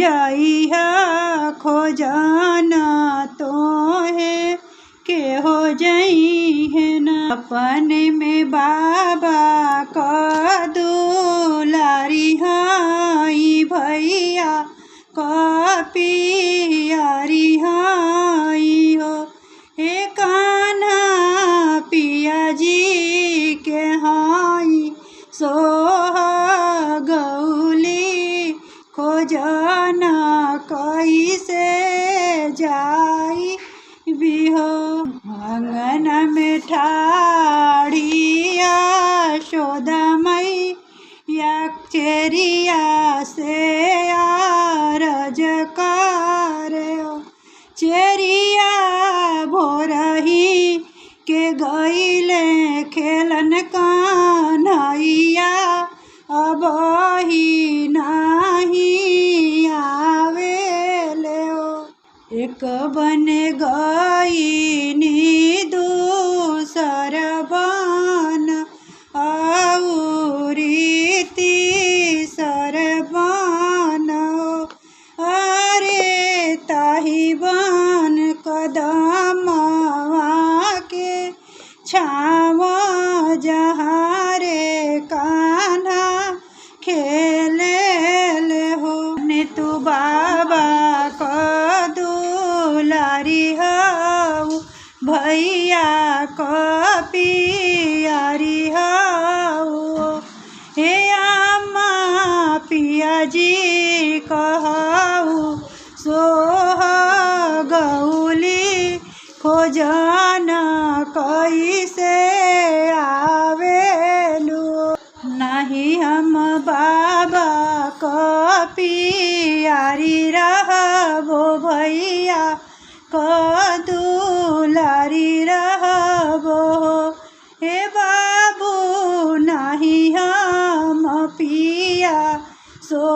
जइहा खोजना तो है के हो जई है न। अपने में बाबा का दुलारी हाई भैया का पियारी हाई हो। हे कान्हा पिया जी के हाई सोहा गौली खोजना कैसे जाई भी हो। आंगन में ठाड़िया यशोदा मैया चेरिया से आरज कार्यो। चेरिया भोरही के गईले खेलन कान्हैया अब ही नाही आवेले हो। एक बन गईनी दूसर बन औरी तीसर बन हो। अरे ताही बन कदमवा के छाव जहाँ रे कान्हा खेले हो। ने तू बाबा को दुलारी हो भैया को पियारी हो। हे अम्मा पिया जी कहू सोह गौली खोजना कैसे आवेलू। नहीं हम बाबा को पियारी रहबो भैया को दुलारी रहबो। हे बाबू नहीं हम पिया सो